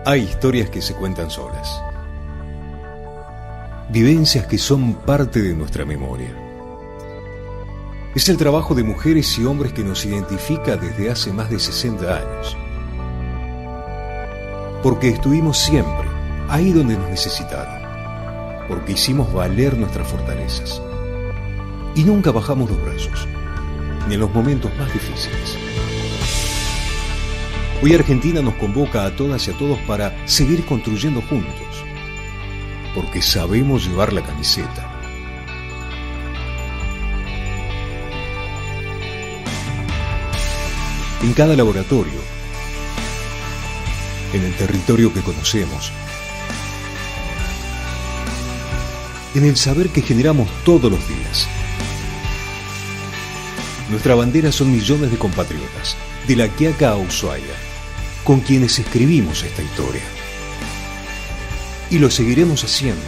Hay historias que se cuentan solas. Vivencias que son parte de nuestra memoria. Es el trabajo de mujeres y hombres que nos identifica desde hace más de 60 años. Porque estuvimos siempre ahí donde nos necesitaron. Porque hicimos valer nuestras fortalezas. Y nunca bajamos los brazos, ni en los momentos más difíciles. Hoy Argentina nos convoca a todas y a todos para seguir construyendo juntos, porque sabemos llevar la camiseta. En cada laboratorio, en el territorio que conocemos, en el saber que generamos todos los días. Nuestra bandera son millones de compatriotas, de La Quiaca a Ushuaia, con quienes escribimos esta historia. Y lo seguiremos haciendo,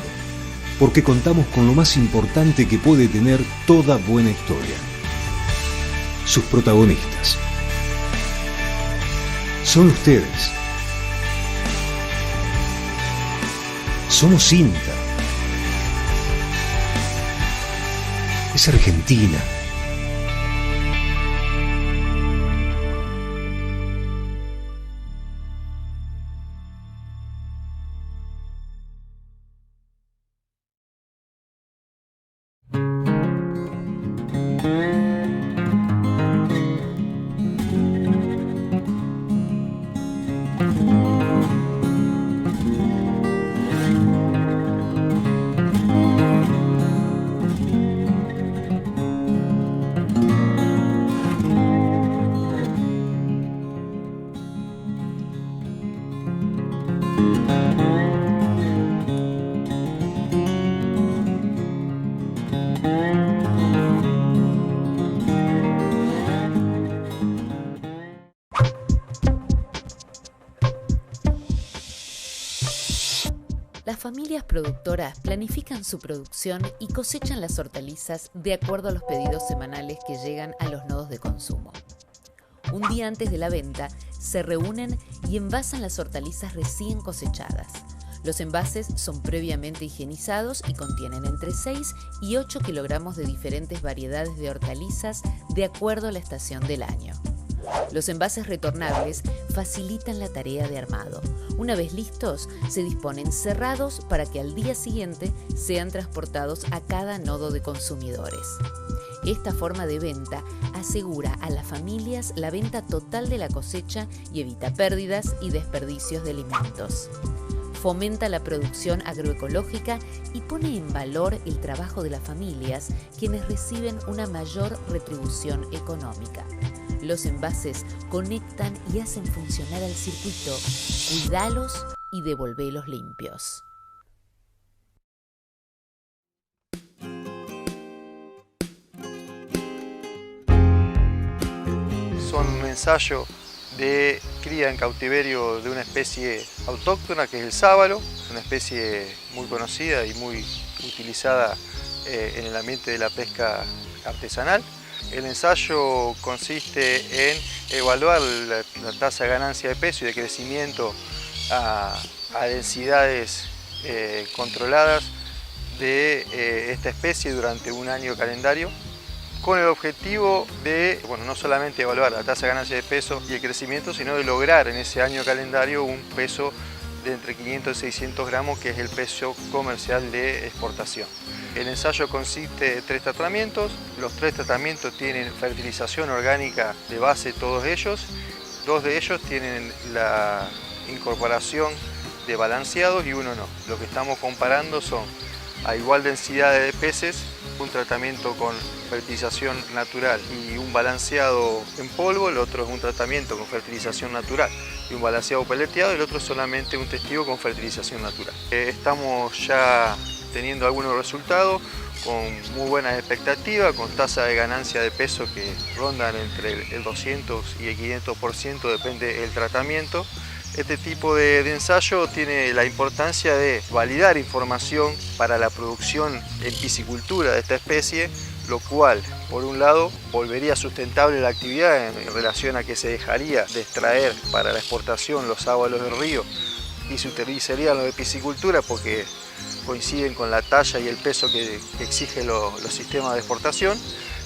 porque contamos con lo más importante que puede tener toda buena historia: sus protagonistas. Son ustedes. Somos INTA. Es Argentina. Las familias productoras planifican su producción y cosechan las hortalizas de acuerdo a los pedidos semanales que llegan a los nodos de consumo. Un día antes de la venta, se reúnen y envasan las hortalizas recién cosechadas. Los envases son previamente higienizados y contienen entre 6 y 8 kilogramos de diferentes variedades de hortalizas de acuerdo a la estación del año. Los envases retornables facilitan la tarea de armado. Una vez listos, se disponen cerrados para que al día siguiente sean transportados a cada nodo de consumidores. Esta forma de venta asegura a las familias la venta total de la cosecha y evita pérdidas y desperdicios de alimentos. Fomenta la producción agroecológica y pone en valor el trabajo de las familias, quienes reciben una mayor retribución económica. Los envases conectan y hacen funcionar al circuito. Cuidalos y devolvelos limpios. Son un ensayo de cría en cautiverio de una especie autóctona que es el sábalo, una especie muy conocida y muy utilizada en el ambiente de la pesca artesanal. El ensayo consiste en evaluar la tasa de ganancia de peso y de crecimiento a densidades controladas de esta especie durante un año calendario, con el objetivo de, no solamente evaluar la tasa de ganancia de peso y el crecimiento, sino de lograr en ese año calendario un peso de entre 500 y 600 gramos, que es el peso comercial de exportación. El ensayo consiste de 3 tratamientos. Los 3 tratamientos tienen fertilización orgánica de base, todos ellos. 2 de ellos tienen la incorporación de balanceados y 1 no. Lo que estamos comparando son, a igual densidad de peces, un tratamiento con fertilización natural y un balanceado en polvo. El otro es un tratamiento con fertilización natural y un balanceado peleteado. El otro es solamente un testigo con fertilización natural. Estamos ya teniendo algunos resultados con muy buenas expectativas, con tasa de ganancia de peso que rondan entre el 200 y el 500%, depende del tratamiento. Este tipo de ensayo tiene la importancia de validar información para la producción en piscicultura de esta especie, lo cual, por un lado, volvería sustentable la actividad en relación a que se dejaría de extraer para la exportación los sábalos del río y se utilizarían los de piscicultura porque coinciden con la talla y el peso que exigen los sistemas de exportación.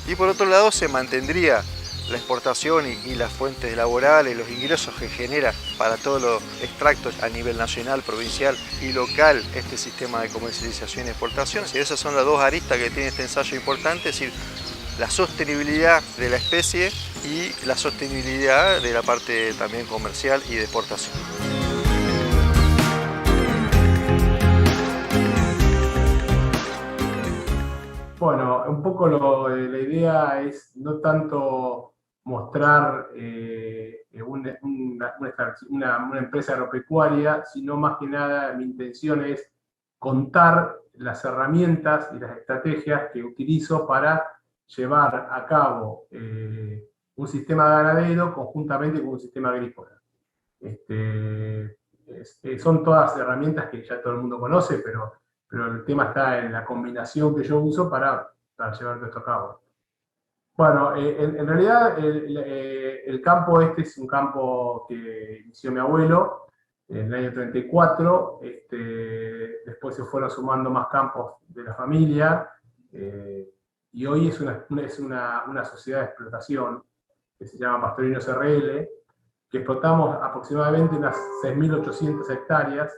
Y por otro lado se mantendría la exportación y las fuentes laborales, los ingresos que genera para todos los extractos a nivel nacional, provincial y local este sistema de comercialización y exportación. Y esas son las dos aristas que tiene este ensayo importante, es decir, la sostenibilidad de la especie y la sostenibilidad de la parte también comercial y de exportación. Bueno, un poco la idea es no tanto mostrar una empresa agropecuaria, sino más que nada mi intención es contar las herramientas y las estrategias que utilizo para llevar a cabo un sistema ganadero conjuntamente con un sistema agrícola. Son todas herramientas que ya todo el mundo conoce, pero el tema está en la combinación que yo uso para llevar todo esto a cabo. Bueno, en realidad el campo este es un campo que inició mi abuelo en el año 34, después se fueron sumando más campos de la familia, y hoy es una sociedad de explotación que se llama Pastorinos RL, que explotamos aproximadamente unas 6.800 hectáreas,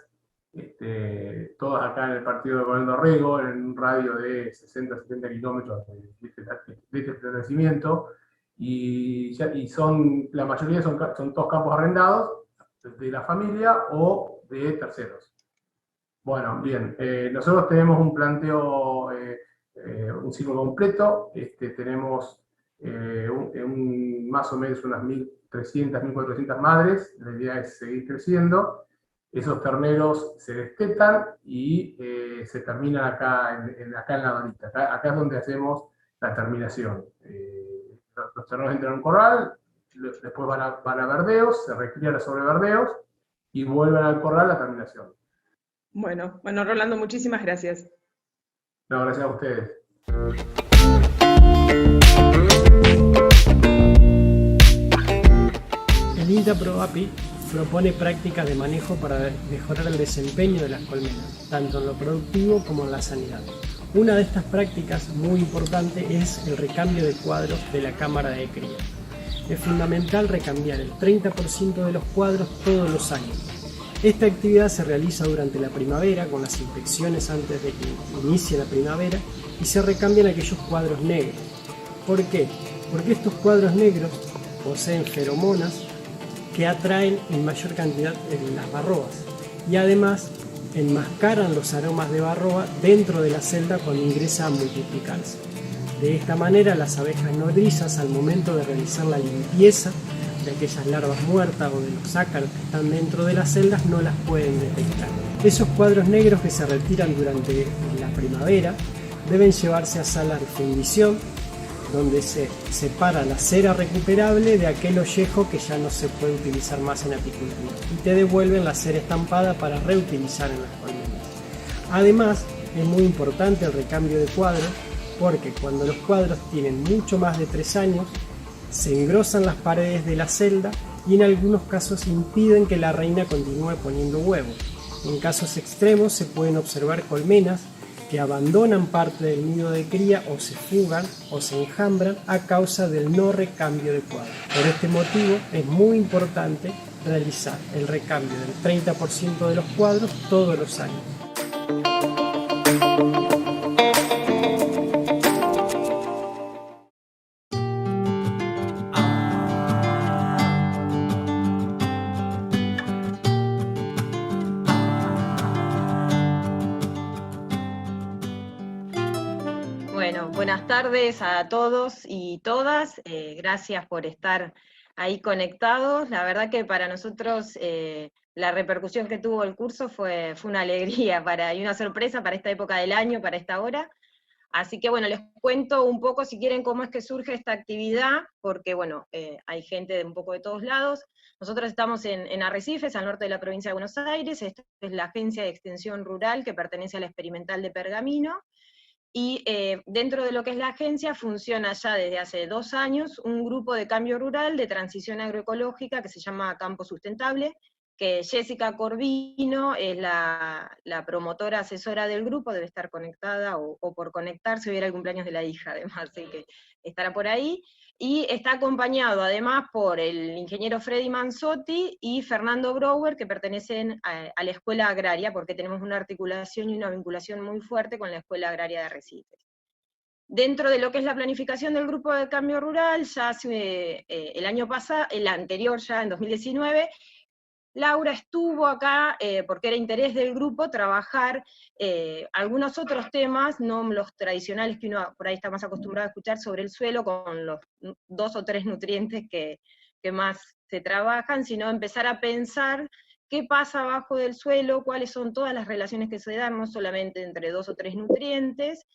todas acá en el partido de Coronel Dorrego, en un radio de 60-70 kilómetros de este establecimiento, y la mayoría son todos campos arrendados de la familia o de terceros. Bueno, bien, nosotros tenemos un planteo, un ciclo completo, tenemos más o menos unas 1.300, 1.400 madres, la idea es seguir creciendo. Esos terneros se destetan y se terminan acá en la donita. Acá es donde hacemos la terminación. Los terneros entran en un corral, después van a verdeos, se recrían sobre verdeos y vuelven al corral a terminación. Bueno, Rolando, muchísimas gracias. No, gracias a ustedes. El INTA ProAPI propone prácticas de manejo para mejorar el desempeño de las colmenas, tanto en lo productivo como en la sanidad. Una de estas prácticas muy importante es el recambio de cuadros de la cámara de cría. Es fundamental recambiar el 30% de los cuadros todos los años. Esta actividad se realiza durante la primavera con las inspecciones antes de que inicie la primavera y se recambian aquellos cuadros negros. ¿Por qué? Porque estos cuadros negros poseen feromonas que atraen en mayor cantidad las barrobas y además enmascaran los aromas de barroba dentro de la celda cuando ingresa a multiplicarse. De esta manera las abejas nodrizas al momento de realizar la limpieza de aquellas larvas muertas o de los ácaros que están dentro de las celdas no las pueden detectar. Esos cuadros negros que se retiran durante la primavera deben llevarse a salas de fundición, donde se separa la cera recuperable de aquel ollejo que ya no se puede utilizar más en apicultura y te devuelven la cera estampada para reutilizar en las colmenas. Además, es muy importante el recambio de cuadros porque cuando los cuadros tienen mucho más de 3 años, se engrosan las paredes de la celda y en algunos casos impiden que la reina continúe poniendo huevos. En casos extremos se pueden observar colmenas que abandonan parte del nido de cría o se fugan o se enjambran a causa del no recambio de cuadros. Por este motivo es muy importante realizar el recambio del 30% de los cuadros todos los años. Buenas tardes a todos y todas, gracias por estar ahí conectados. La verdad que para nosotros la repercusión que tuvo el curso fue una alegría y una sorpresa para esta época del año, para esta hora. Así que bueno, les cuento un poco si quieren cómo es que surge esta actividad, porque bueno, hay gente de un poco de todos lados. Nosotros estamos en Arrecifes, al norte de la provincia de Buenos Aires. Esta es la Agencia de Extensión Rural que pertenece a la Experimental de Pergamino. Y dentro de lo que es la agencia funciona ya desde hace 2 años un grupo de cambio rural de transición agroecológica que se llama Campo Sustentable, que Jessica Corvino es la promotora asesora del grupo, debe estar conectada o por conectarse, hoy era el cumpleaños de la hija además, así que estará por ahí, y está acompañado además por el ingeniero Freddy Manzotti y Fernando Brouwer, que pertenecen a la Escuela Agraria, porque tenemos una articulación y una vinculación muy fuerte con la Escuela Agraria de Arrecifes. Dentro de lo que es la planificación del Grupo de Cambio Rural, ya hace el año pasado, el anterior ya, en 2019, Laura estuvo acá porque era interés del grupo trabajar algunos otros temas, no los tradicionales que uno por ahí está más acostumbrado a escuchar sobre el suelo, con los 2 o 3 nutrientes que más se trabajan, sino empezar a pensar qué pasa abajo del suelo, cuáles son todas las relaciones que se dan, no solamente entre 2 o 3 nutrientes.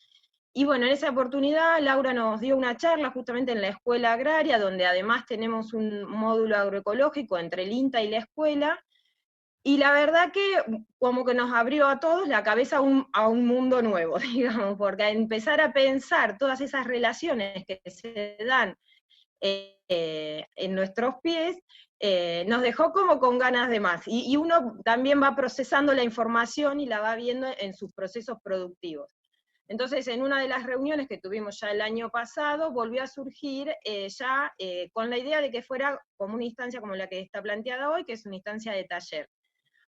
Y bueno, en esa oportunidad Laura nos dio una charla justamente en la Escuela Agraria, donde además tenemos un módulo agroecológico entre el INTA y la escuela, y la verdad que como que nos abrió a todos la cabeza a un mundo nuevo, digamos, porque a empezar a pensar todas esas relaciones que se dan en nuestros pies, nos dejó como con ganas de más, y uno también va procesando la información y la va viendo en sus procesos productivos. Entonces, en una de las reuniones que tuvimos ya el año pasado, volvió a surgir con la idea de que fuera como una instancia como la que está planteada hoy, que es una instancia de taller.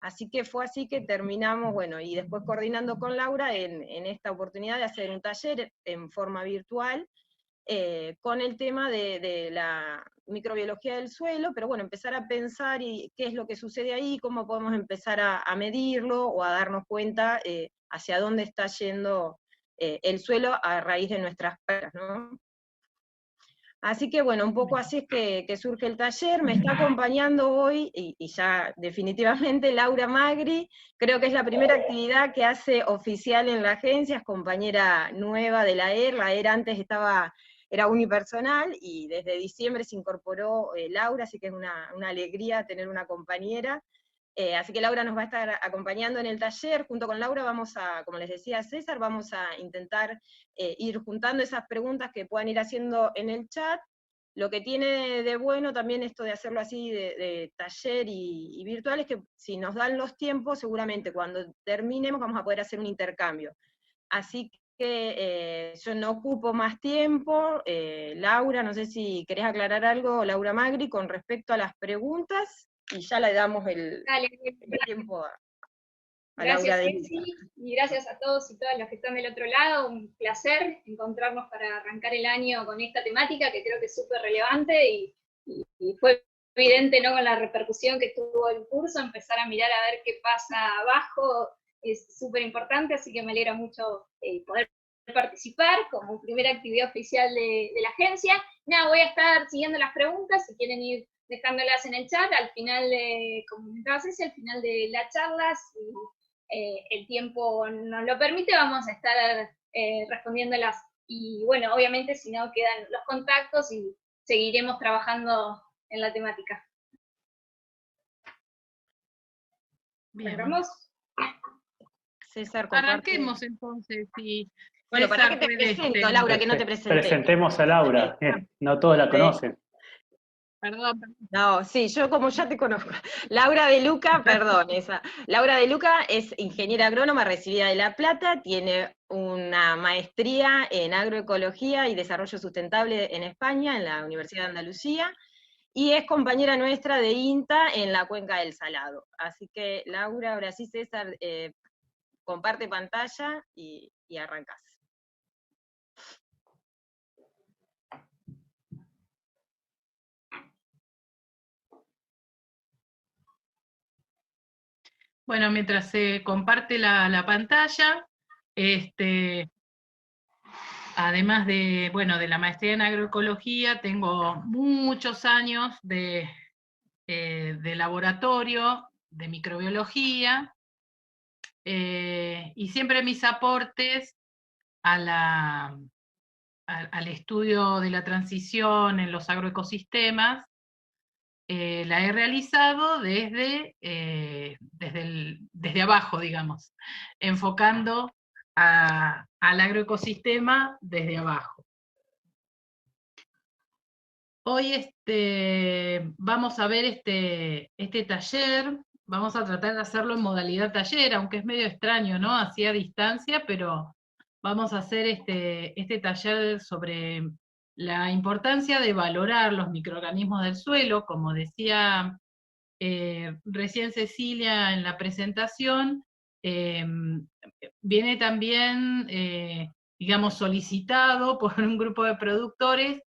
Así que fue así que terminamos, bueno, y después coordinando con Laura en esta oportunidad de hacer un taller en forma virtual, con el tema de la microbiología del suelo, pero bueno, empezar a pensar qué es lo que sucede ahí, cómo podemos empezar a medirlo o a darnos cuenta hacia dónde está yendo el suelo a raíz de nuestras prácticas, ¿no? Así que bueno, un poco así es que surge el taller. Me está acompañando hoy, y ya definitivamente, Laura Magri. Creo que es la primera actividad que hace oficial en la agencia, es compañera nueva de la ER antes era unipersonal, y desde diciembre se incorporó Laura, así que es una alegría tener una compañera. Así que Laura nos va a estar acompañando en el taller. Junto con Laura vamos a, como les decía César, vamos a intentar ir juntando esas preguntas que puedan ir haciendo en el chat. Lo que tiene de bueno también esto de hacerlo así de taller y virtual es que si nos dan los tiempos, seguramente cuando terminemos vamos a poder hacer un intercambio. Así que yo no ocupo más tiempo. Laura, no sé si querés aclarar algo, Laura Magri, con respecto a las preguntas, y ya le damos el tiempo a Gracias, Laura. Ceci, y gracias a todos y todas los que están del otro lado. Un placer encontrarnos para arrancar el año con esta temática que creo que es súper relevante, y fue evidente, ¿no?, con la repercusión que tuvo el curso, empezar a mirar a ver qué pasa abajo es súper importante, así que me alegra mucho poder participar como primera actividad oficial de la agencia. Nada, voy a estar siguiendo las preguntas, si quieren ir dejándolas en el chat, al final, como comentaba Ceci, al final de la charla, si el tiempo nos lo permite, vamos a estar respondiéndolas. Y bueno, obviamente si no, quedan los contactos y seguiremos trabajando en la temática. Bien. ¿Vamos? César, comparte. Arranquemos entonces. Bueno, César, para que te presento, Laura, que no te presenté. Presentemos a Laura, no todos la conocen. Perdón. No, sí, yo como ya te conozco. Laura De Luca, perdón, esa. Laura De Luca es ingeniera agrónoma recibida de La Plata, tiene una maestría en agroecología y desarrollo sustentable en España, en la Universidad de Andalucía, y es compañera nuestra de INTA en la Cuenca del Salado. Así que, Laura, ahora sí, César, comparte pantalla y arrancás. Bueno, mientras se comparte la pantalla, además de la maestría en agroecología, tengo muchos años de laboratorio, de microbiología, y siempre mis aportes al estudio de la transición en los agroecosistemas la he realizado desde abajo, digamos, enfocando al agroecosistema desde abajo. Hoy vamos a ver este taller, Vamos a tratar de hacerlo en modalidad taller, aunque es medio extraño, ¿no? Así a distancia, pero vamos a hacer este taller sobre la importancia de valorar los microorganismos del suelo, como decía recién Cecilia en la presentación, viene también, digamos, solicitado por un grupo de productores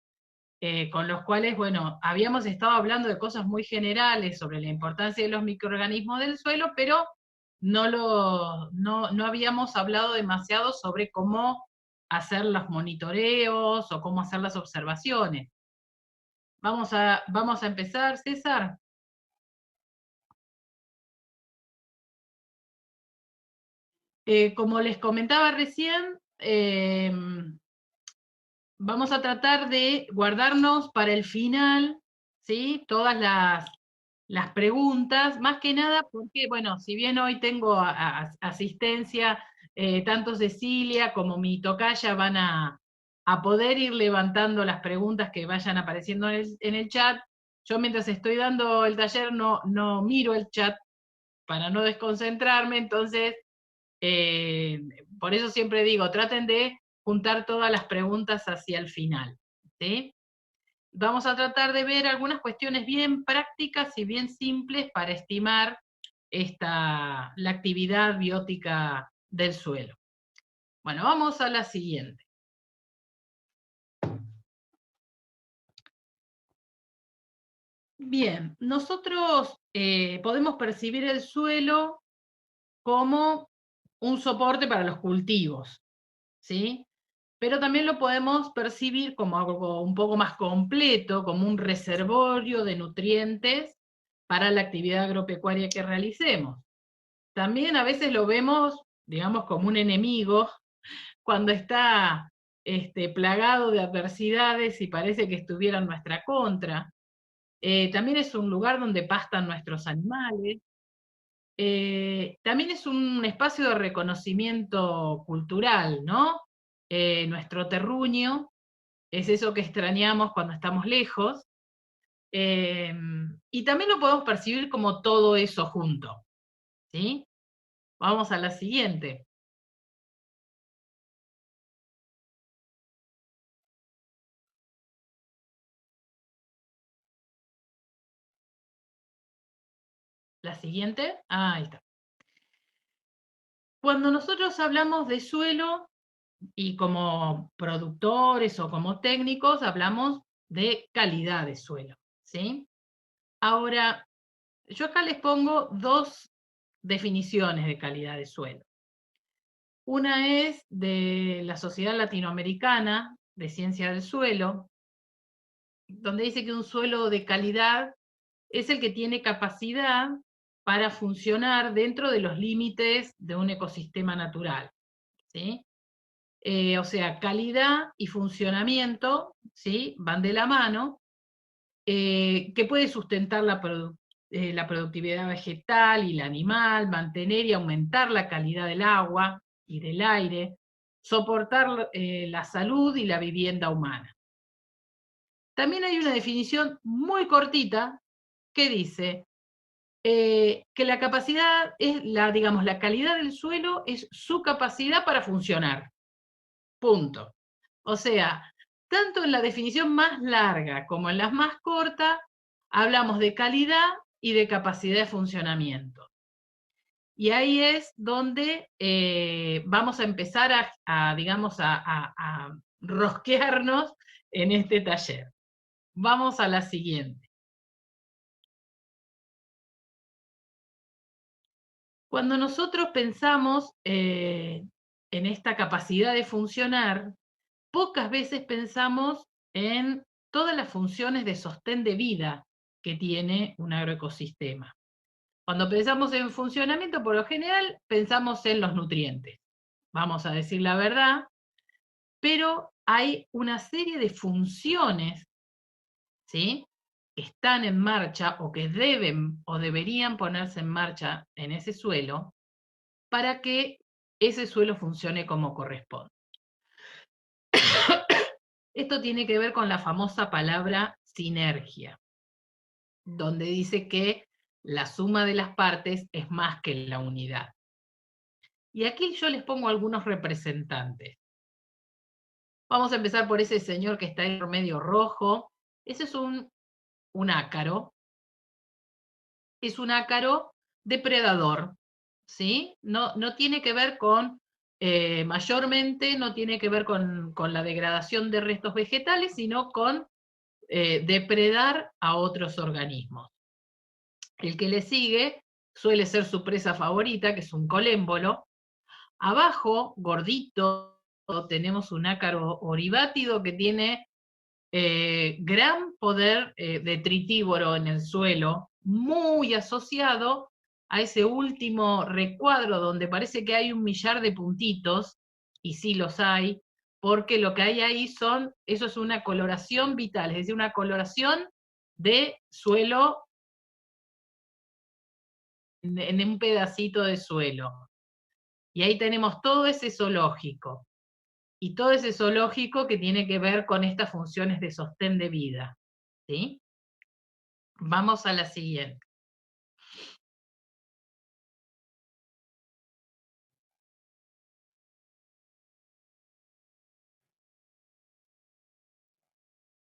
con los cuales, bueno, habíamos estado hablando de cosas muy generales sobre la importancia de los microorganismos del suelo, pero no habíamos hablado demasiado sobre cómo hacer los monitoreos o cómo hacer las observaciones. Vamos a empezar, César. Como les comentaba recién, vamos a tratar de guardarnos para el final, ¿sí? Todas las preguntas, más que nada porque, bueno, si bien hoy tengo asistencia, tanto Cecilia como mi tocaya van a poder ir levantando las preguntas que vayan apareciendo en el chat. Yo mientras estoy dando el taller no miro el chat para no desconcentrarme, entonces por eso siempre digo, traten de juntar todas las preguntas hacia el final, ¿sí? Vamos a tratar de ver algunas cuestiones bien prácticas y bien simples para estimar la actividad biótica del suelo. Bueno, vamos a la siguiente. Bien, nosotros podemos percibir el suelo como un soporte para los cultivos, ¿sí? Pero también lo podemos percibir como algo un poco más completo, como un reservorio de nutrientes para la actividad agropecuaria que realicemos. También a veces lo vemos, digamos, como un enemigo cuando está plagado de adversidades y parece que estuviera en nuestra contra. También es un lugar donde pastan nuestros animales. También es un espacio de reconocimiento cultural, ¿no? Nuestro terruño es eso que extrañamos cuando estamos lejos, y también lo podemos percibir como todo eso junto, ¿sí? Vamos a la siguiente. La siguiente, ahí está. Cuando nosotros hablamos de suelo, y como productores o como técnicos, hablamos de calidad de suelo, ¿sí? Ahora, yo acá les pongo dos definiciones de calidad de suelo. Una es de la Sociedad Latinoamericana de Ciencia del Suelo, donde dice que un suelo de calidad es el que tiene capacidad para funcionar dentro de los límites de un ecosistema natural, ¿sí? O sea, calidad y funcionamiento, ¿sí? Van de la mano, que puede sustentar la productividad vegetal y la animal, mantener y aumentar la calidad del agua y del aire, soportar la salud y la vivienda humana. También hay una definición muy cortita que dice que la capacidad es, digamos, la calidad del suelo es su capacidad para funcionar. Punto. O sea, tanto en la definición más larga como en las más cortas, hablamos de calidad y de capacidad de funcionamiento. Y ahí es donde vamos a empezar digamos, a rosquearnos en este taller. Vamos a la siguiente. Cuando nosotros pensamos en esta capacidad de funcionar, pocas veces pensamos en todas las funciones de sostén de vida que tiene un agroecosistema. Cuando pensamos en funcionamiento, por lo general, pensamos en los nutrientes. Vamos a decir la verdad, pero hay una serie de funciones, ¿sí?, que están en marcha o que deben o deberían ponerse en marcha en ese suelo para que ese suelo funcione como corresponde. Esto tiene que ver con la famosa palabra sinergia, donde dice que la suma de las partes es más que la unidad. Y aquí yo les pongo algunos representantes. Vamos a empezar por ese señor que está ahí medio rojo. Ese es un ácaro. Es un ácaro depredador, ¿sí? No tiene que ver con, mayormente no tiene que ver con la degradación de restos vegetales, sino con depredar a otros organismos. El que le sigue suele ser su presa favorita, que es un colémbolo. Abajo, gordito, tenemos un ácaro oribátido que tiene gran poder detritívoro en el suelo, muy asociado a ese último recuadro donde parece que hay un millar de puntitos, y sí los hay, porque lo que hay ahí eso es una coloración vital, es decir, una coloración de suelo en un pedacito de suelo. Y ahí tenemos todo ese zoológico. Y todo ese zoológico que tiene que ver con estas funciones de sostén de vida, ¿sí? Vamos a la siguiente.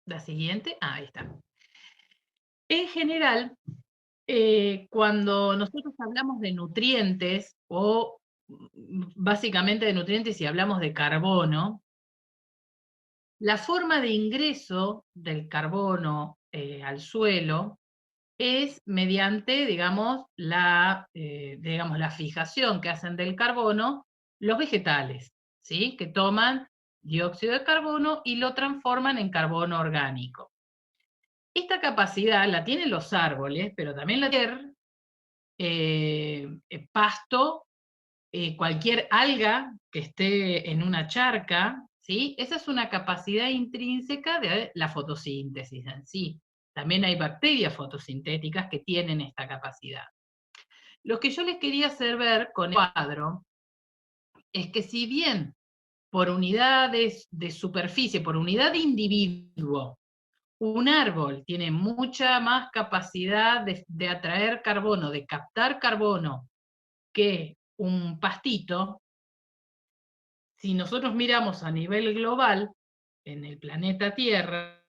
La siguiente, ahí está. En general, cuando nosotros hablamos de nutrientes, o básicamente de nutrientes y hablamos de carbono, la forma de ingreso del carbono al suelo es mediante, digamos, la fijación que hacen del carbono los vegetales, ¿sí? Que toman dióxido de carbono y lo transforman en carbono orgánico. Esta capacidad la tienen los árboles, pero también la tiene pasto, cualquier alga que esté en una charca, ¿sí? Esa es una capacidad intrínseca de la fotosíntesis en sí. También hay bacterias fotosintéticas que tienen esta capacidad. Lo que yo les quería hacer ver con el cuadro es que si bien por unidades de superficie, por unidad de individuo, un árbol tiene mucha más capacidad de atraer carbono, de captar carbono, que un pastito, si nosotros miramos a nivel global, en el planeta Tierra,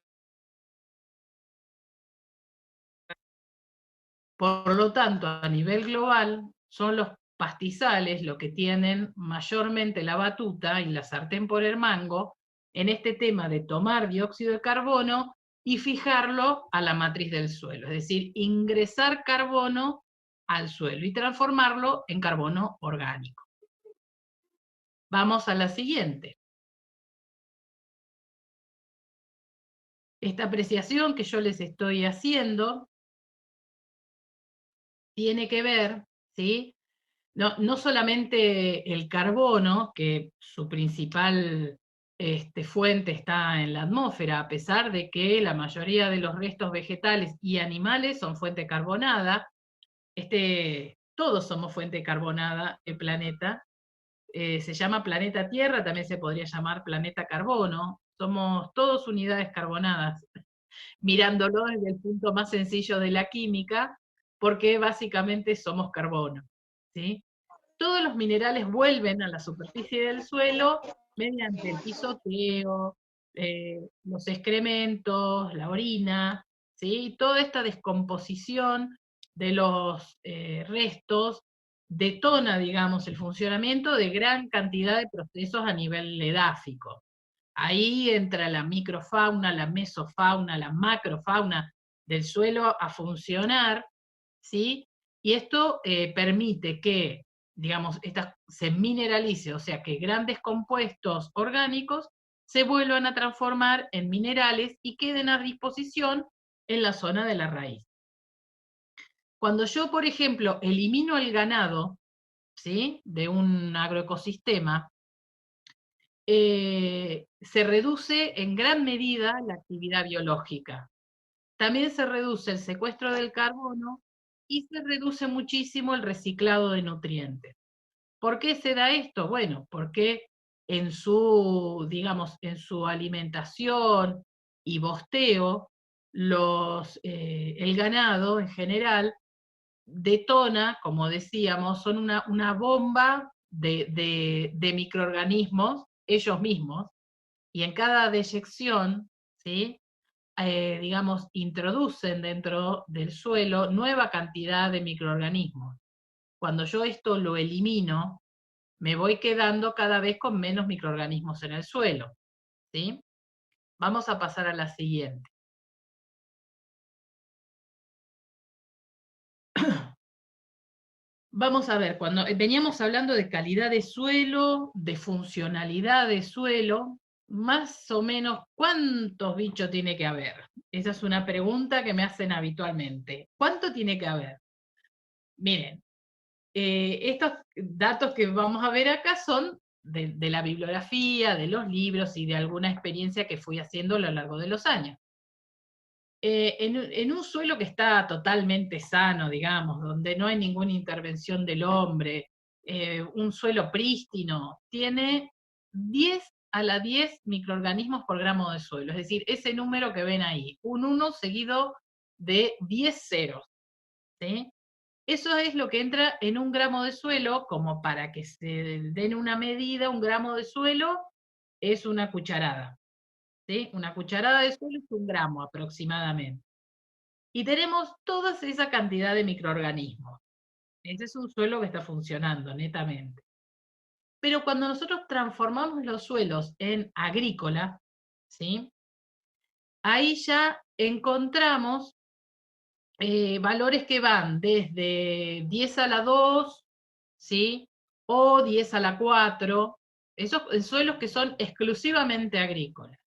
por lo tanto, a nivel global, son los pastizales los que tienen mayormente la batuta y la sartén por el mango en este tema de tomar dióxido de carbono y fijarlo a la matriz del suelo, es decir, ingresar carbono al suelo y transformarlo en carbono orgánico. Vamos a la siguiente. Esta apreciación que yo les estoy haciendo tiene que ver, ¿sí? No solamente el carbono, que su principal fuente está en la atmósfera, a pesar de que la mayoría de los restos vegetales y animales son fuente carbonada, todos somos fuente carbonada, el planeta. Se llama planeta Tierra, también se podría llamar planeta carbono. Somos todos unidades carbonadas, mirándolo desde el punto más sencillo de la química, porque básicamente somos carbono, ¿sí? Todos los minerales vuelven a la superficie del suelo mediante el pisoteo, los excrementos, la orina, ¿sí? Toda esta descomposición de los restos detona, digamos, el funcionamiento de gran cantidad de procesos a nivel edáfico. Ahí entra la microfauna, la mesofauna, la macrofauna del suelo a funcionar, ¿sí? Y esto permite que, digamos, se mineralice, o sea, que grandes compuestos orgánicos se vuelvan a transformar en minerales y queden a disposición en la zona de la raíz. Cuando yo, por ejemplo, elimino el ganado, ¿sí?, de un agroecosistema, se reduce en gran medida la actividad biológica. También se reduce el secuestro del carbono y se reduce muchísimo el reciclado de nutrientes. ¿Por qué se da esto? Bueno, porque en su, digamos, en su alimentación y bosteo, el ganado en general detona, como decíamos, son una bomba de microorganismos, ellos mismos, y en cada deyección, ¿sí? Digamos, introducen dentro del suelo nueva cantidad de microorganismos. Cuando yo esto lo elimino, me voy quedando cada vez con menos microorganismos en el suelo, ¿sí? Vamos a pasar a la siguiente. Vamos a ver, cuando veníamos hablando de calidad de suelo, de funcionalidad de suelo, más o menos, ¿cuántos bichos tiene que haber? Esa es una pregunta que me hacen habitualmente. ¿Cuánto tiene que haber? Miren, estos datos que vamos a ver acá son de la bibliografía, de los libros y de alguna experiencia que fui haciendo a lo largo de los años. En un suelo que está totalmente sano, digamos, donde no hay ninguna intervención del hombre, un suelo prístino, tiene 10 a la 10 microorganismos por gramo de suelo, es decir, ese número que ven ahí, un 1 seguido de 10 ceros, ¿sí? Eso es lo que entra en un gramo de suelo, como para que se den una medida, un gramo de suelo es una cucharada, ¿sí? Una cucharada de suelo es 1 gramo aproximadamente. Y tenemos toda esa cantidad de microorganismos. Ese es un suelo que está funcionando netamente. Pero cuando nosotros transformamos los suelos en agrícola, ¿sí? Ahí ya encontramos valores que van desde 10 a la 2, ¿sí? O 10 a la 4, esos suelos que son exclusivamente agrícolas.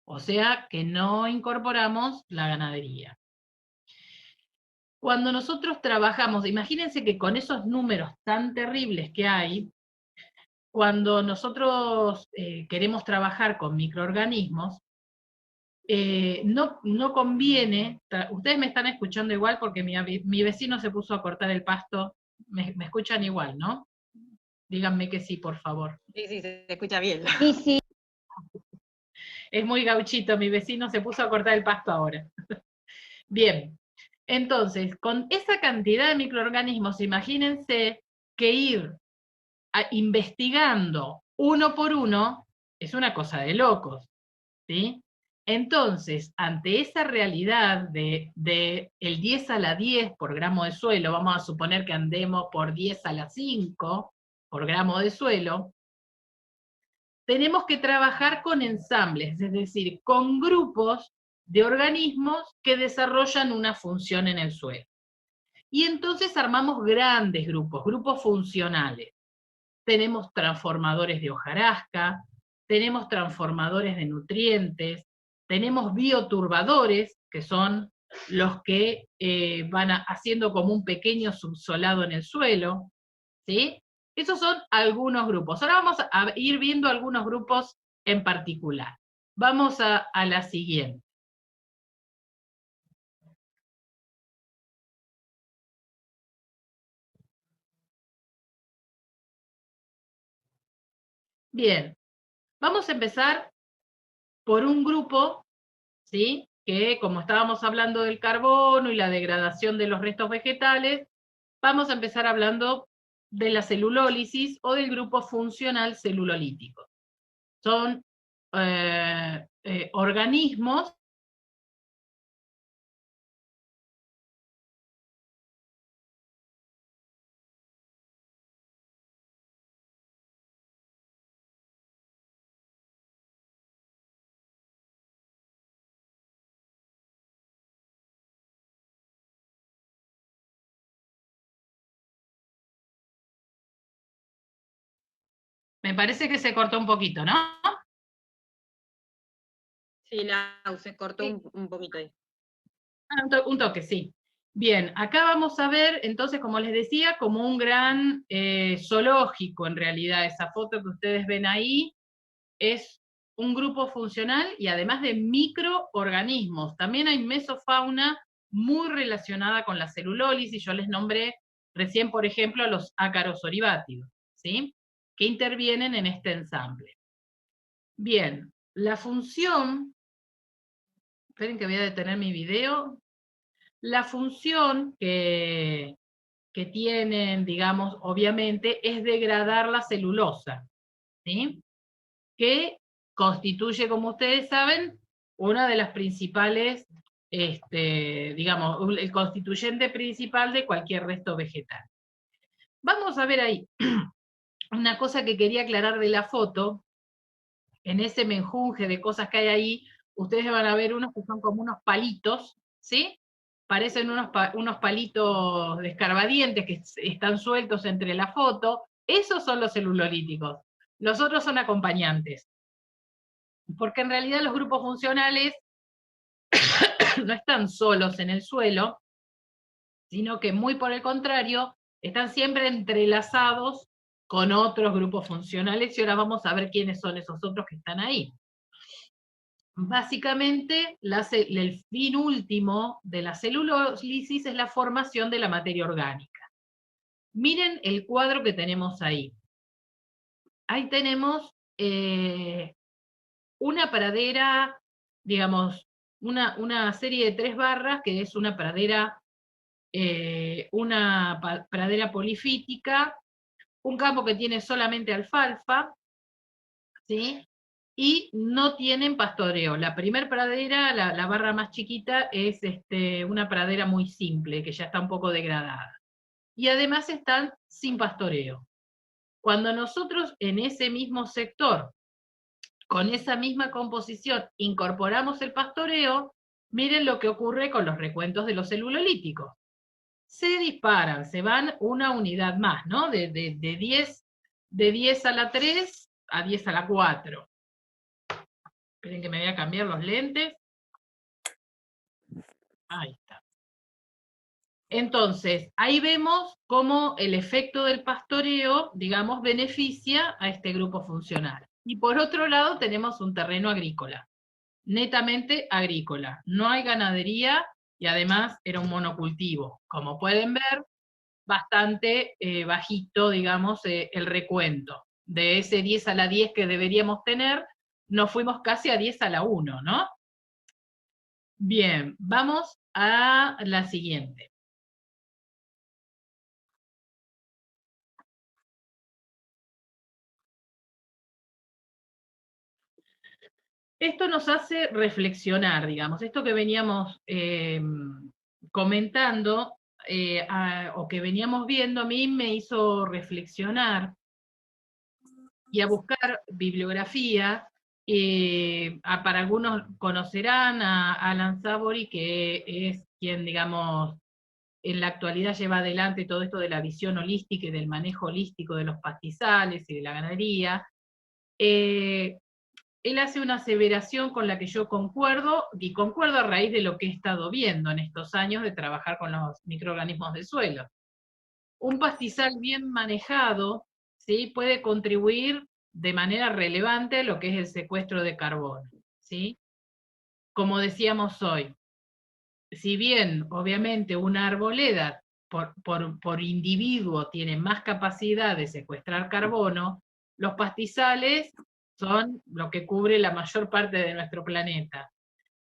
O sea que no incorporamos la ganadería. Cuando nosotros trabajamos, imagínense que con esos números tan terribles que hay, cuando nosotros queremos trabajar con microorganismos, no conviene, ustedes me están escuchando igual porque mi vecino se puso a cortar el pasto, me escuchan igual, ¿no? Díganme que sí, por favor. Sí, sí, se escucha bien. Sí, sí. Es muy gauchito, mi vecino se puso a cortar el pasto ahora. Bien, entonces, con esa cantidad de microorganismos, imagínense que ir investigando uno por uno es una cosa de locos, ¿sí? Entonces, ante esa realidad de el 10 a la 10 por gramo de suelo, vamos a suponer que andemos por 10 a la 5 por gramo de suelo, tenemos que trabajar con ensambles, es decir, con grupos de organismos que desarrollan una función en el suelo. Y entonces armamos grandes grupos, grupos funcionales. Tenemos transformadores de hojarasca, tenemos transformadores de nutrientes, tenemos bioturbadores, que son los que van haciendo como un pequeño subsolado en el suelo, ¿sí? Esos son algunos grupos. Ahora vamos a ir viendo algunos grupos en particular. Vamos a la siguiente. Bien, vamos a empezar por un grupo, ¿sí? Que como estábamos hablando del carbono y la degradación de los restos vegetales, vamos a empezar hablando de la celulólisis o del grupo funcional celulolítico. Son organismos me parece que se cortó un poquito, ¿no? Sí, se cortó un poquito ahí. Un toque, sí. Bien, acá vamos a ver, entonces, como les decía, como un gran zoológico, en realidad, esa foto que ustedes ven ahí es un grupo funcional y además de microorganismos. También hay mesofauna muy relacionada con la celulólisis. Yo les nombré recién, por ejemplo, a los ácaros oribátidos, ¿sí? Que intervienen en este ensamble. Bien, la función, esperen que voy a detener mi video. La función que tienen, digamos, obviamente, es degradar la celulosa, ¿sí? Que constituye, como ustedes saben, una de las principales, digamos, el constituyente principal de cualquier resto vegetal. Vamos a ver ahí una cosa que quería aclarar de la foto. En ese menjunje de cosas que hay ahí, ustedes van a ver unos que son como unos palitos, ¿sí? Parecen unos palitos de escarbadientes que están sueltos entre la foto. Esos son los celulolíticos. Los otros son acompañantes. Porque en realidad los grupos funcionales no están solos en el suelo, sino que muy por el contrario, están siempre entrelazados con otros grupos funcionales, y ahora vamos a ver quiénes son esos otros que están ahí. Básicamente, el fin último de la celulolisis es la formación de la materia orgánica. Miren el cuadro que tenemos ahí. Ahí tenemos una pradera, digamos, una serie de 3 barras, que es una pradera polifítica, un campo que tiene solamente alfalfa, ¿sí? Y no tienen pastoreo. La primer pradera, la barra más chiquita, es una pradera muy simple, que ya está un poco degradada. Y además están sin pastoreo. Cuando nosotros en ese mismo sector, con esa misma composición, incorporamos el pastoreo, miren lo que ocurre con los recuentos de los celulolíticos. Se disparan, se van una unidad más, ¿no? De 10 a la 3 a 10 a la 4. Esperen que me voy a cambiar los lentes. Ahí está. Entonces, ahí vemos cómo el efecto del pastoreo, digamos, beneficia a este grupo funcional. Y por otro lado tenemos un terreno agrícola, netamente agrícola. No hay ganadería y además era un monocultivo. Como pueden ver, bastante bajito, digamos, el recuento. De ese 10 a la 10 que deberíamos tener, nos fuimos casi a 10 a la 1, ¿no? Bien, vamos a la siguiente. Esto nos hace reflexionar, digamos, esto que veníamos comentando, o que veníamos viendo, a mí me hizo reflexionar y a buscar bibliografía. Para algunos conocerán a Alan Savory, que es quien, digamos, en la actualidad lleva adelante todo esto de la visión holística y del manejo holístico de los pastizales y de la ganadería. Él hace una aseveración con la que yo concuerdo, y concuerdo a raíz de lo que he estado viendo en estos años de trabajar con los microorganismos de suelo. Un pastizal bien manejado, ¿sí?, puede contribuir de manera relevante a lo que es el secuestro de carbono, ¿sí? Como decíamos hoy, si bien obviamente una arboleda por individuo tiene más capacidad de secuestrar carbono, los pastizales son lo que cubre la mayor parte de nuestro planeta.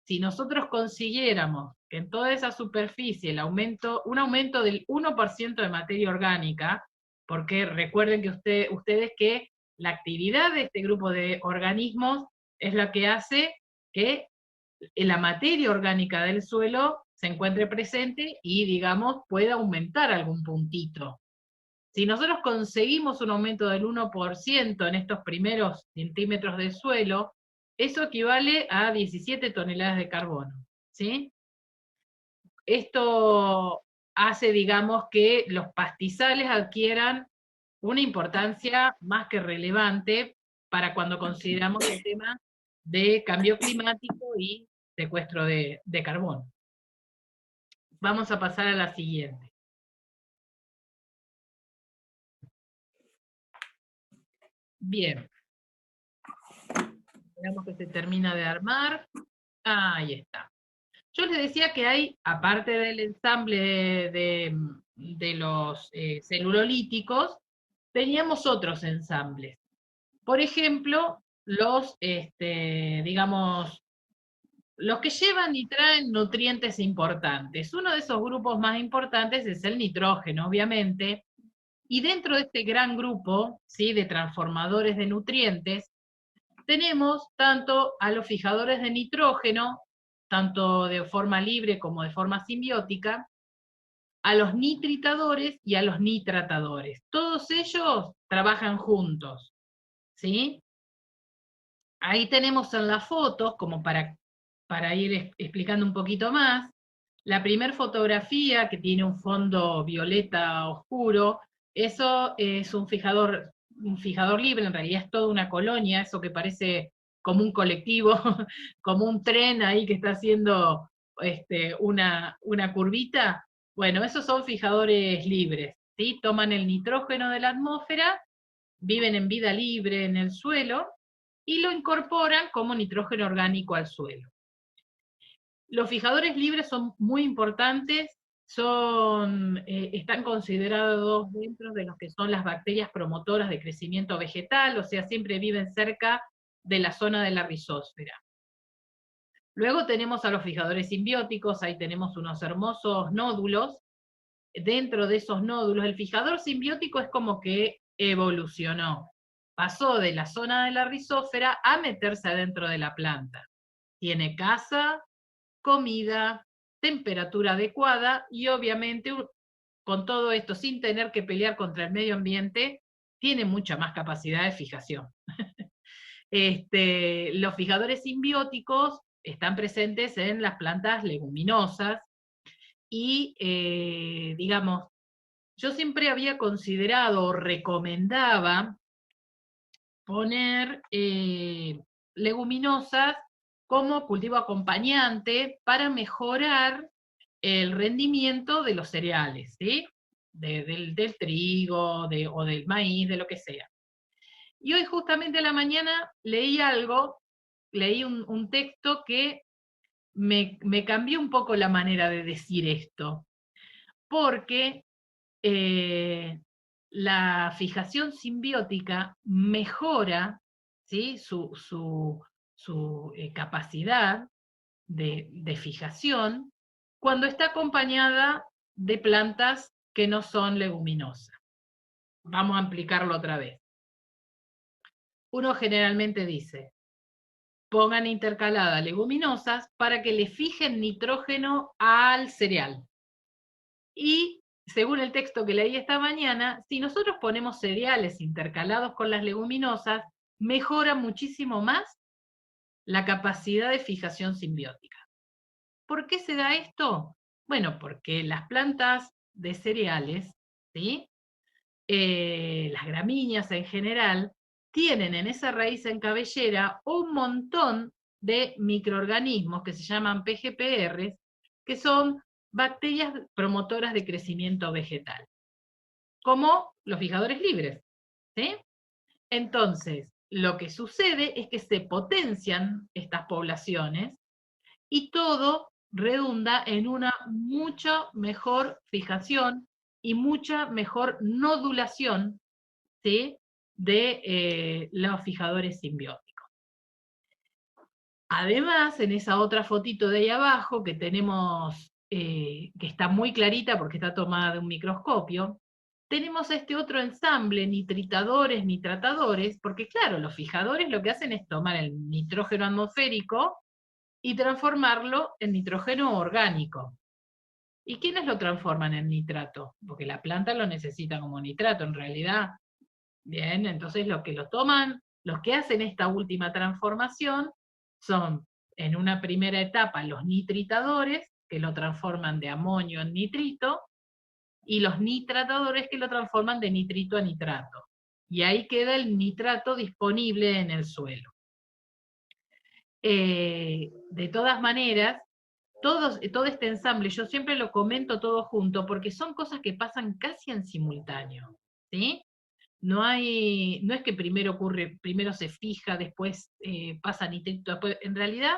Si nosotros consiguiéramos que en toda esa superficie un aumento del 1% de materia orgánica, porque recuerden que ustedes que la actividad de este grupo de organismos es la que hace que la materia orgánica del suelo se encuentre presente y, digamos, pueda aumentar algún puntito. Si nosotros conseguimos un aumento del 1% en estos primeros centímetros de suelo, eso equivale a 17 toneladas de carbono, ¿sí? Esto hace, digamos, que los pastizales adquieran una importancia más que relevante para cuando consideramos el tema de cambio climático y secuestro de carbono. Vamos a pasar a la siguiente. Bien. Esperamos que se termina de armar. Ahí está. Yo les decía que hay, aparte del ensamble de los celulolíticos, teníamos otros ensambles. Por ejemplo, los, digamos, los que llevan y traen nutrientes importantes. Uno de esos grupos más importantes es el nitrógeno, obviamente, y dentro de este gran grupo, ¿sí?, de transformadores de nutrientes, tenemos tanto a los fijadores de nitrógeno, tanto de forma libre como de forma simbiótica, a los nitritadores y a los nitratadores. Todos ellos trabajan juntos, ¿sí? Ahí tenemos en las fotos, como para ir explicando un poquito más, la primera fotografía que tiene un fondo violeta oscuro, eso es un fijador libre, en realidad es toda una colonia, eso que parece como un colectivo, como un tren ahí que está haciendo una curvita. Bueno, esos son fijadores libres, ¿sí? Toman el nitrógeno de la atmósfera, viven en vida libre en el suelo, y lo incorporan como nitrógeno orgánico al suelo. Los fijadores libres son muy importantes, están considerados dentro de lo que son las bacterias promotoras de crecimiento vegetal, o sea, siempre viven cerca de la zona de la rizósfera. Luego tenemos a los fijadores simbióticos, ahí tenemos unos hermosos nódulos. Dentro de esos nódulos, el fijador simbiótico es como que evolucionó. Pasó de la zona de la rizósfera a meterse adentro de la planta. Tiene casa, comida, temperatura adecuada y obviamente con todo esto, sin tener que pelear contra el medio ambiente, tiene mucha más capacidad de fijación. Los fijadores simbióticos están presentes en las plantas leguminosas y, digamos, yo siempre había considerado o recomendaba poner leguminosas como cultivo acompañante para mejorar el rendimiento de los cereales, ¿sí? Del trigo o del maíz, de lo que sea. Y hoy justamente a la mañana leí un texto que me cambió un poco la manera de decir esto, porque la fijación simbiótica mejora, ¿sí?, su capacidad de fijación cuando está acompañada de plantas que no son leguminosas. Vamos a explicarlo otra vez. Uno generalmente dice, pongan intercaladas leguminosas para que le fijen nitrógeno al cereal. Y según el texto que leí esta mañana, si nosotros ponemos cereales intercalados con las leguminosas, mejora muchísimo más la capacidad de fijación simbiótica. ¿Por qué se da esto? Bueno, porque las plantas de cereales, ¿sí?, las gramíneas en general, tienen en esa raíz en cabellera un montón de microorganismos que se llaman PGPR, que son bacterias promotoras de crecimiento vegetal, como los fijadores libres, ¿sí? Entonces, lo que sucede es que se potencian estas poblaciones y todo redunda en una mucha mejor fijación y mucha mejor nodulación, ¿sí?, de los fijadores simbióticos. Además, en esa otra fotito de ahí abajo que tenemos, que está muy clarita porque está tomada de un microscopio, tenemos este otro ensamble, nitritadores, nitratadores, porque claro, los fijadores lo que hacen es tomar el nitrógeno atmosférico y transformarlo en nitrógeno orgánico. ¿Y quiénes lo transforman en nitrato? Porque la planta lo necesita como nitrato en realidad. Bien, entonces los que hacen esta última transformación son, en una primera etapa, los nitritadores, que lo transforman de amonio en nitrito, y los nitratadores que lo transforman de nitrito a nitrato. Y ahí queda el nitrato disponible en el suelo. De todas maneras, todo este ensamble, yo siempre lo comento todo junto, porque son cosas que pasan casi en simultáneo, ¿sí? No es que primero se fija, después pasa nitrito, después, en realidad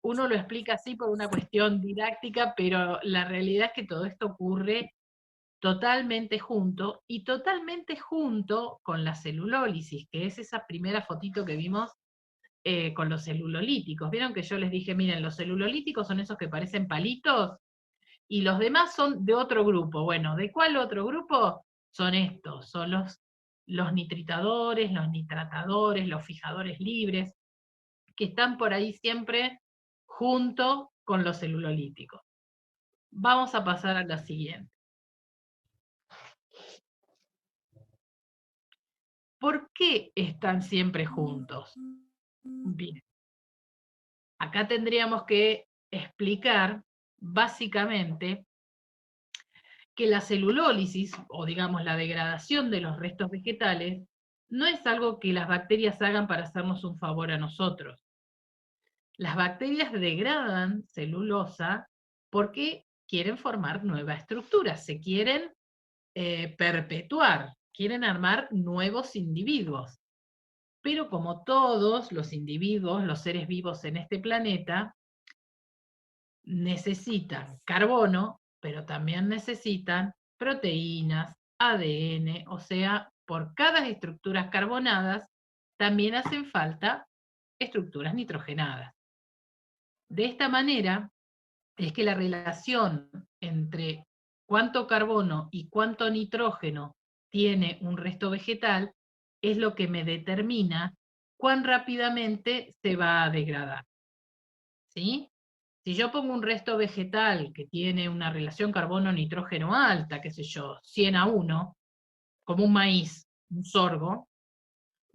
uno lo explica así por una cuestión didáctica, pero la realidad es que todo esto ocurre totalmente junto, y totalmente junto con la celulólisis, que es esa primera fotito que vimos con los celulolíticos. ¿Vieron que yo les dije, miren, los celulolíticos son esos que parecen palitos? Y los demás son de otro grupo. Bueno, ¿de cuál otro grupo? Son estos, son los nitritadores, los nitratadores, los fijadores libres, que están por ahí siempre junto con los celulolíticos. Vamos a pasar a la siguiente. ¿Por qué están siempre juntos? Bien. Acá tendríamos que explicar básicamente que la celulólisis, o digamos la degradación de los restos vegetales, no es algo que las bacterias hagan para hacernos un favor a nosotros. Las bacterias degradan celulosa porque quieren formar nueva estructura, se quieren perpetuar, quieren armar nuevos individuos. Pero como todos los individuos, los seres vivos en este planeta, necesitan carbono, pero también necesitan proteínas, ADN, o sea, por cada estructuras carbonadas, también hacen falta estructuras nitrogenadas. De esta manera, es que la relación entre cuánto carbono y cuánto nitrógeno tiene un resto vegetal es lo que me determina cuán rápidamente se va a degradar. ¿Sí? Si yo pongo un resto vegetal que tiene una relación carbono-nitrógeno alta, qué sé yo, 100:1, como un maíz, un sorgo,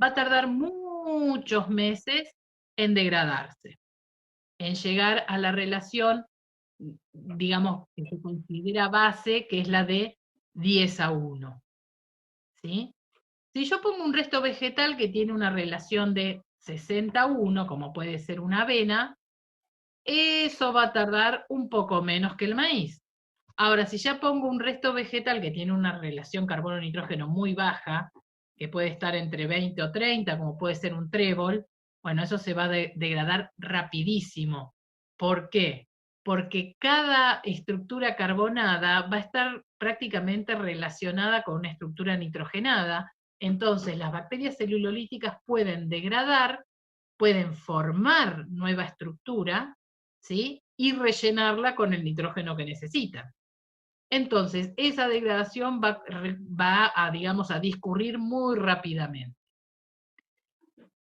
va a tardar muchos meses en degradarse, en llegar a la relación, digamos, que se considera base, que es la de 10:1. ¿Sí? Si yo pongo un resto vegetal que tiene una relación de 60:1, como puede ser una avena, eso va a tardar un poco menos que el maíz. Ahora, si ya pongo un resto vegetal que tiene una relación carbono-nitrógeno muy baja, que puede estar entre 20 o 30, como puede ser un trébol, bueno, eso se va a degradar rapidísimo. ¿Por qué? Porque cada estructura carbonada va a estar prácticamente relacionada con una estructura nitrogenada. Entonces, las bacterias celulolíticas pueden degradar, pueden formar nueva estructura, ¿sí? Y rellenarla con el nitrógeno que necesitan. Entonces, esa degradación va a, digamos, a discurrir muy rápidamente.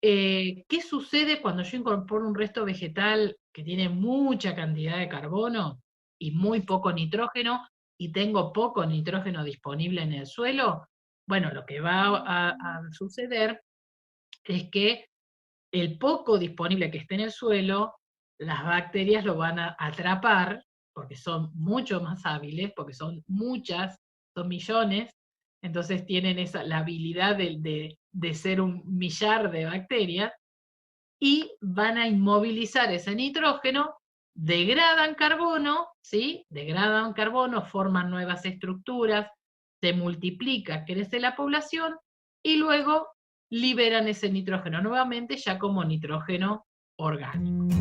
¿Qué sucede cuando yo incorporo un resto vegetal que tiene mucha cantidad de carbono y muy poco nitrógeno, y tengo poco nitrógeno disponible en el suelo? Bueno, lo que va a suceder es que el poco disponible que esté en el suelo, las bacterias lo van a atrapar, porque son mucho más hábiles, porque son muchas, son millones, entonces tienen la habilidad de ser un millar de bacterias, y van a inmovilizar ese nitrógeno, degradan carbono, ¿sí? Degradan carbono, forman nuevas estructuras, se multiplica, crece la población, y luego liberan ese nitrógeno nuevamente ya como nitrógeno orgánico.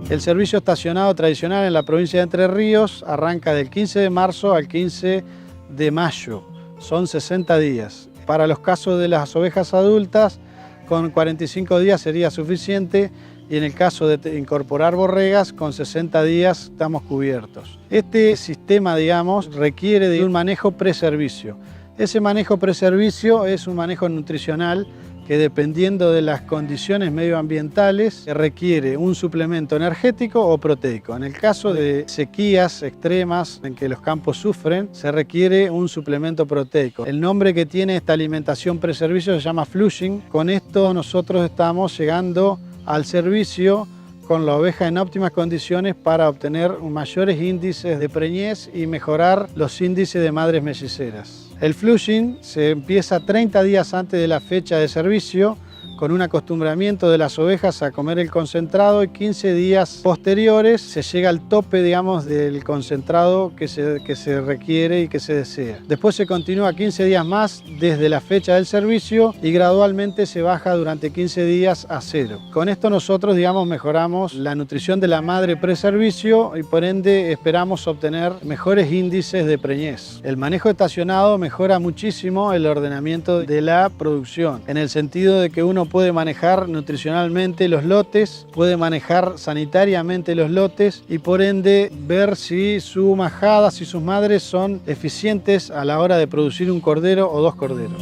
El servicio estacionado tradicional en la provincia de Entre Ríos arranca del 15 de marzo al 15 de mayo. Son 60 días. Para los casos de las ovejas adultas, con 45 días sería suficiente, y en el caso de incorporar borregas, con 60 días estamos cubiertos. Este sistema, digamos, requiere de un manejo preservicio. Ese manejo preservicio es un manejo nutricional que, dependiendo de las condiciones medioambientales, requiere un suplemento energético o proteico. En el caso de sequías extremas en que los campos sufren, se requiere un suplemento proteico. El nombre que tiene esta alimentación preservicio se llama flushing. Con esto nosotros estamos llegando al servicio con la oveja en óptimas condiciones para obtener mayores índices de preñez y mejorar los índices de madres melliceras. El flushing se empieza 30 días antes de la fecha de servicio con un acostumbramiento de las ovejas a comer el concentrado, y 15 días posteriores se llega al tope, digamos, del concentrado que se requiere y que se desea. Después se continúa 15 días más desde la fecha del servicio y gradualmente se baja durante 15 días a 0. Con esto nosotros, digamos, mejoramos la nutrición de la madre preservicio y por ende esperamos obtener mejores índices de preñez. El manejo estacionado mejora muchísimo el ordenamiento de la producción, en el sentido de que uno puede manejar nutricionalmente los lotes, puede manejar sanitariamente los lotes y por ende ver si su majada, si sus madres son eficientes a la hora de producir un cordero o 2 corderos.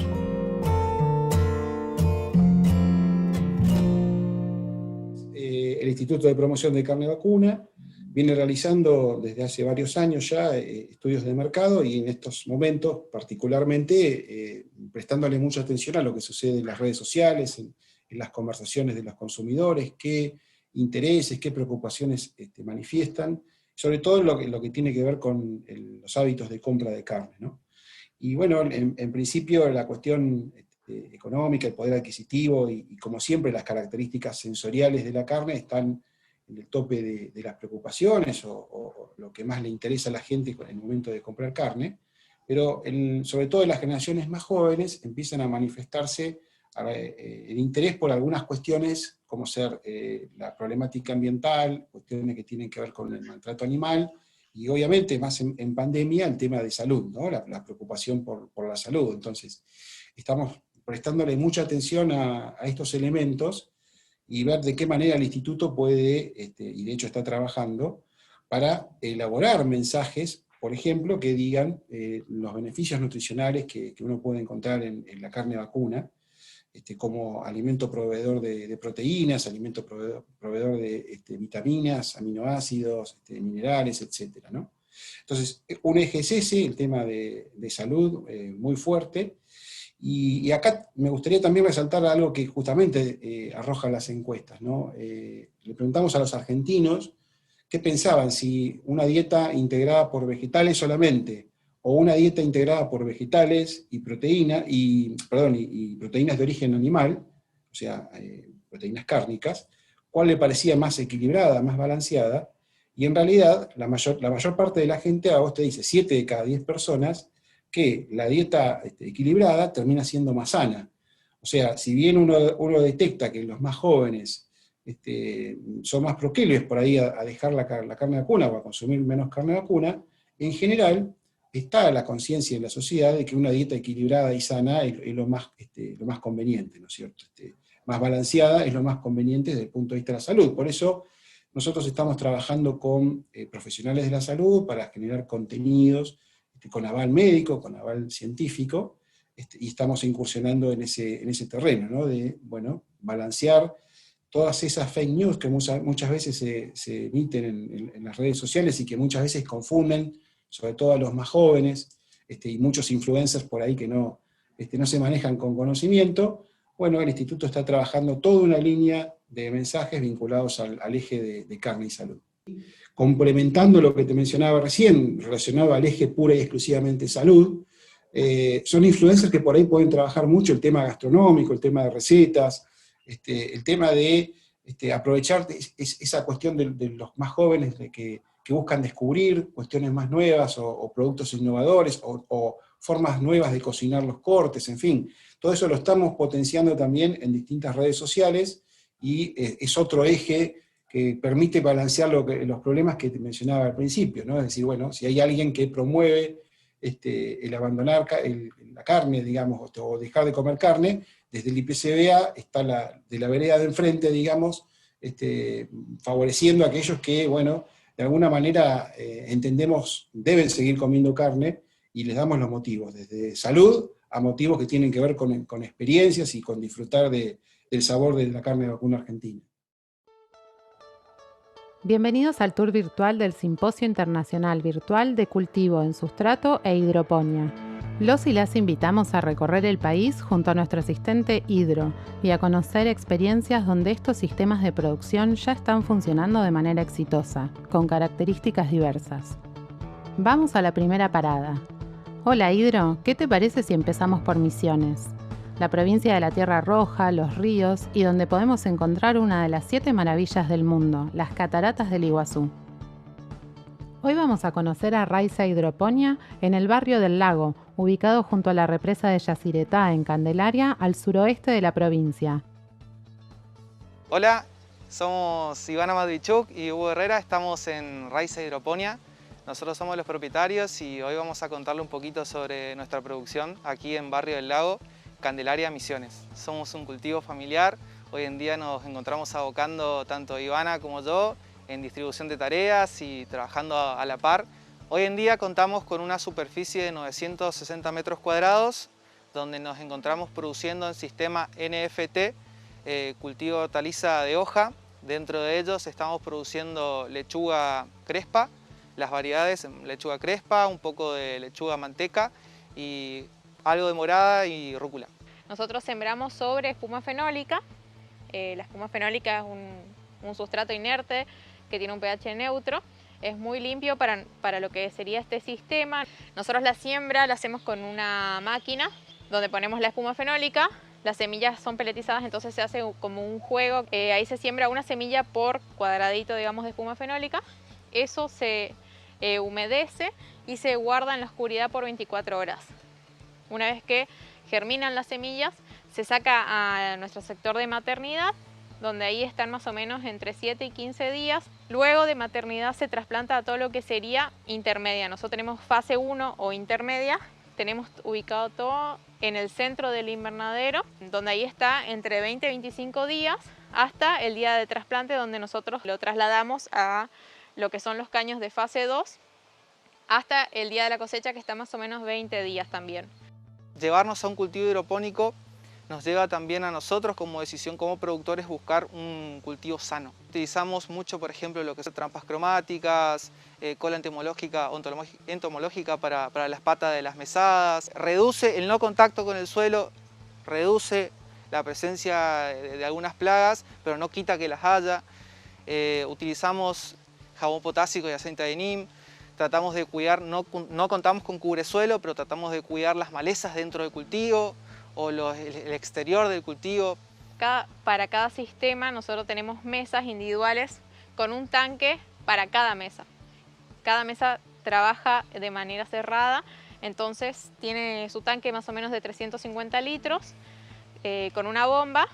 El Instituto de Promoción de Carne Vacuna viene realizando desde hace varios años ya estudios de mercado y en estos momentos particularmente prestándole mucha atención a lo que sucede en las redes sociales, en las conversaciones de los consumidores, qué intereses, qué preocupaciones manifiestan, sobre todo lo que tiene que ver con los hábitos de compra de carne, ¿no? Y bueno, en principio la cuestión económica, el poder adquisitivo y como siempre las características sensoriales de la carne están en el tope de las preocupaciones o lo que más le interesa a la gente en el momento de comprar carne, pero sobre todo en las generaciones más jóvenes empiezan a manifestarse el interés por algunas cuestiones como ser la problemática ambiental, cuestiones que tienen que ver con el maltrato animal, y obviamente más en pandemia el tema de salud, ¿no? La preocupación por la salud. Entonces estamos prestándole mucha atención a estos elementos y ver de qué manera el instituto puede, y de hecho está trabajando, para elaborar mensajes, por ejemplo, que digan los beneficios nutricionales que uno puede encontrar en la carne vacuna, como alimento proveedor de proteínas, alimento proveedor de vitaminas, aminoácidos, minerales, etc., ¿no? Entonces, un eje es ese, el tema de salud, muy fuerte. Y acá me gustaría también resaltar algo que justamente arrojan las encuestas, ¿no? Le preguntamos a los argentinos qué pensaban, si una dieta integrada por vegetales solamente, o una dieta integrada por vegetales y proteínas de origen animal, o sea, proteínas cárnicas, cuál le parecía más equilibrada, más balanceada, y en realidad la mayor parte de la gente, a vos te dice, 7 de cada 10 personas, que la dieta equilibrada termina siendo más sana. O sea, si bien uno detecta que los más jóvenes son más proclives por ahí a dejar la carne vacuna o a consumir menos carne vacuna, en general está la conciencia en la sociedad de que una dieta equilibrada y sana es lo más conveniente, ¿no es cierto? Más balanceada es lo más conveniente desde el punto de vista de la salud. Por eso nosotros estamos trabajando con profesionales de la salud para generar contenidos con aval médico, con aval científico, y estamos incursionando en ese terreno, ¿no? De, bueno, balancear todas esas fake news que muchas veces se emiten en las redes sociales y que muchas veces confunden, sobre todo a los más jóvenes, y muchos influencers por ahí que no se manejan con conocimiento. Bueno, el instituto está trabajando toda una línea de mensajes vinculados al eje de carne y salud. Complementando lo que te mencionaba recién, relacionado al eje pura y exclusivamente salud, son influencers que por ahí pueden trabajar mucho el tema gastronómico, el tema de recetas, el tema de aprovechar esa cuestión de los más jóvenes que buscan descubrir cuestiones más nuevas o productos innovadores o formas nuevas de cocinar los cortes, en fin. Todo eso lo estamos potenciando también en distintas redes sociales y es otro eje que permite balancear los problemas que te mencionaba al principio, ¿no? Es decir, bueno, si hay alguien que promueve el abandonar la carne, digamos, o dejar de comer carne, desde el IPCBA está de la vereda de enfrente, digamos, favoreciendo a aquellos que, bueno, de alguna manera entendemos deben seguir comiendo carne y les damos los motivos, desde salud a motivos que tienen que ver con experiencias y con disfrutar del sabor de la carne de vacuna argentina. Bienvenidos al tour virtual del Simposio Internacional Virtual de Cultivo en Sustrato e Hidroponía. Los y las invitamos a recorrer el país junto a nuestro asistente Hidro y a conocer experiencias donde estos sistemas de producción ya están funcionando de manera exitosa, con características diversas. Vamos a la primera parada. Hola Hidro, ¿qué te parece si empezamos por Misiones? la provincia de la Tierra Roja, los ríos y donde podemos encontrar una de las 7 maravillas del mundo, las cataratas del Iguazú. Hoy vamos a conocer a Raiza Hidroponía en el barrio del Lago, ubicado junto a la represa de Yacyretá en Candelaria, al suroeste de la provincia. Hola, somos Ivana Matvichuk y Hugo Herrera, estamos en Raiza Hidroponía. Nosotros somos los propietarios y hoy vamos a contarle un poquito sobre nuestra producción aquí en Barrio del Lago, Candelaria, Misiones. Somos un cultivo familiar, hoy en día nos encontramos abocando tanto Ivana como yo en distribución de tareas y trabajando a la par. Hoy en día contamos con una superficie de 960 metros cuadrados, donde nos encontramos produciendo en sistema NFT, cultivo de hortaliza de hoja. Dentro de ellos estamos produciendo lechuga crespa, las variedades lechuga crespa, un poco de lechuga manteca y algo de morada y rúcula. Nosotros sembramos sobre espuma fenólica. La espuma fenólica es un sustrato inerte que tiene un pH neutro. Es muy limpio para lo que sería este sistema. Nosotros la siembra la hacemos con una máquina donde ponemos la espuma fenólica. Las semillas son peletizadas, entonces se hace como un juego. Ahí se siembra una semilla por cuadradito, digamos, de espuma fenólica. Eso se humedece y se guarda en la oscuridad por 24 horas. Una vez que germinan las semillas, se saca a nuestro sector de maternidad, donde ahí están más o menos entre 7 y 15 días. Luego de maternidad se trasplanta a todo lo que sería intermedia. Nosotros tenemos fase 1 o intermedia. Tenemos ubicado todo en el centro del invernadero, donde ahí está entre 20 y 25 días hasta el día de trasplante, donde nosotros lo trasladamos a lo que son los caños de fase 2 hasta el día de la cosecha, que está más o menos 20 días también. Llevarnos a un cultivo hidropónico nos lleva también a nosotros como decisión como productores buscar un cultivo sano. Utilizamos mucho, por ejemplo, lo que son trampas cromáticas, cola entomológica para las patas de las mesadas. Reduce el no contacto con el suelo, reduce la presencia de algunas plagas, pero no quita que las haya. Utilizamos jabón potásico y aceite de neem. Tratamos de cuidar, no contamos con cubresuelo, pero tratamos de cuidar las malezas dentro del cultivo o el exterior del cultivo. Para cada sistema nosotros tenemos mesas individuales con un tanque para cada mesa. Cada mesa trabaja de manera cerrada, entonces tiene su tanque más o menos de 350 litros con una bomba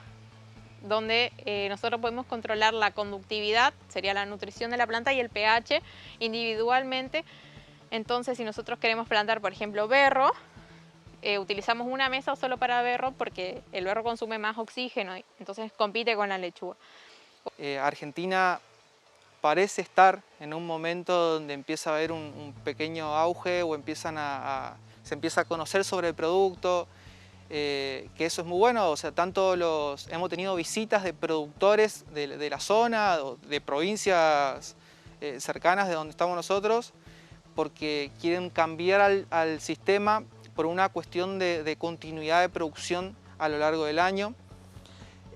donde nosotros podemos controlar la conductividad, sería la nutrición de la planta, y el pH individualmente. Entonces, si nosotros queremos plantar, por ejemplo, berro, utilizamos una mesa solo para berro porque el berro consume más oxígeno, entonces compite con la lechuga. Argentina parece estar en un momento donde empieza a haber un pequeño auge o se empieza a conocer sobre el producto, que eso es muy bueno. O sea, hemos tenido visitas de productores de la zona, de provincias cercanas de donde estamos nosotros, porque quieren cambiar al sistema por una cuestión de continuidad de producción a lo largo del año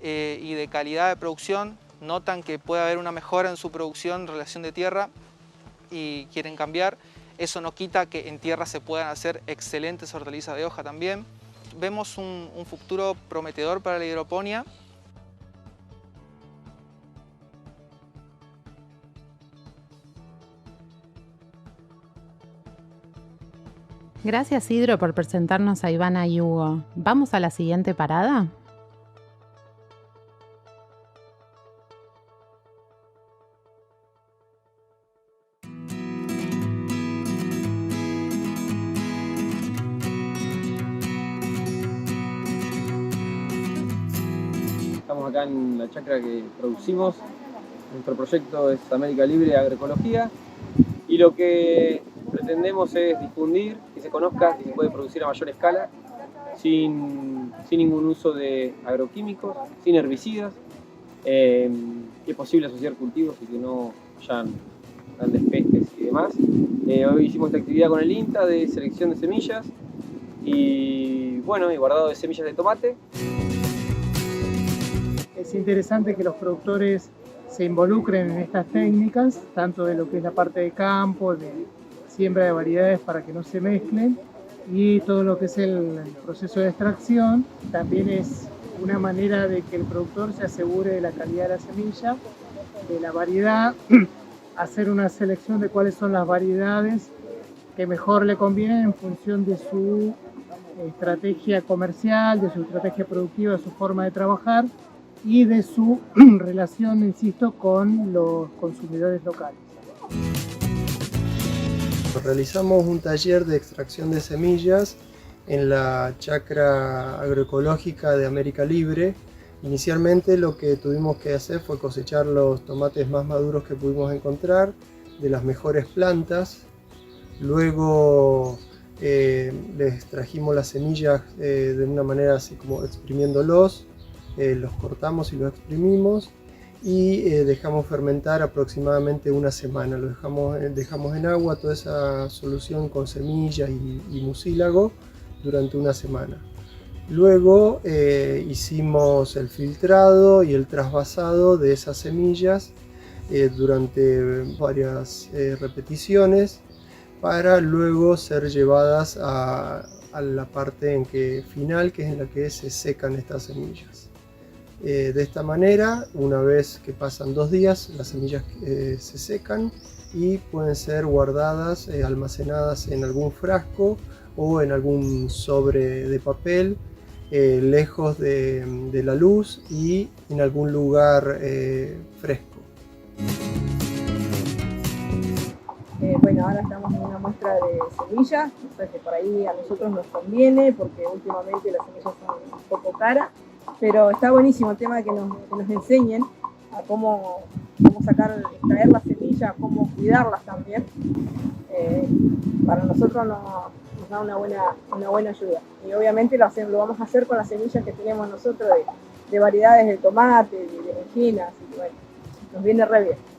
y de calidad de producción. Notan que puede haber una mejora en su producción en relación de tierra y quieren cambiar. Eso no quita que en tierra se puedan hacer excelentes hortalizas de hoja también. Vemos un futuro prometedor para la hidroponía. Gracias, Hidro, por presentarnos a Ivana y Hugo. ¿Vamos a la siguiente parada? Estamos acá en la chacra que producimos. Nuestro proyecto es América Libre Agroecología y lo que pretendemos es difundir, que se conozca que se puede producir a mayor escala sin ningún uso de agroquímicos, sin herbicidas, que es posible asociar cultivos y que no hayan grandes pestes y demás. Hoy hicimos esta actividad con el INTA de selección de semillas y bueno, y guardado de semillas de tomate. Es interesante que los productores se involucren en estas técnicas, tanto de lo que es la parte de campo, de siembra de variedades para que no se mezclen, y todo lo que es el proceso de extracción. También es una manera de que el productor se asegure de la calidad de la semilla, de la variedad, hacer una selección de cuáles son las variedades que mejor le convienen en función de su estrategia comercial, de su estrategia productiva, de su forma de trabajar y de su relación, insisto, con los consumidores locales. Realizamos un taller de extracción de semillas en la chacra agroecológica de América Libre. Inicialmente lo que tuvimos que hacer fue cosechar los tomates más maduros que pudimos encontrar, de las mejores plantas. Luego les trajimos las semillas de una manera así como exprimiéndolos, los cortamos y los exprimimos y dejamos fermentar aproximadamente una semana. Lo dejamos en agua toda esa solución con semillas y mucílago durante una semana. Luego hicimos el filtrado y el trasvasado de esas semillas durante varias repeticiones para luego ser llevadas a la parte final, que es en la que se secan estas semillas. De esta manera, una vez que pasan 2 días, las semillas se secan y pueden ser guardadas, almacenadas en algún frasco o en algún sobre de papel, lejos de la luz y en algún lugar fresco. Bueno, ahora estamos en una muestra de semillas, o sea que por ahí a nosotros nos conviene porque últimamente las semillas son un poco caras, pero está buenísimo el tema de que nos enseñen a cómo extraer las semillas, cómo cuidarlas también. Para nosotros nos da una buena ayuda. Y obviamente lo vamos a hacer con las semillas que tenemos nosotros de variedades de tomate, de berenjenas, y bueno, nos viene re bien.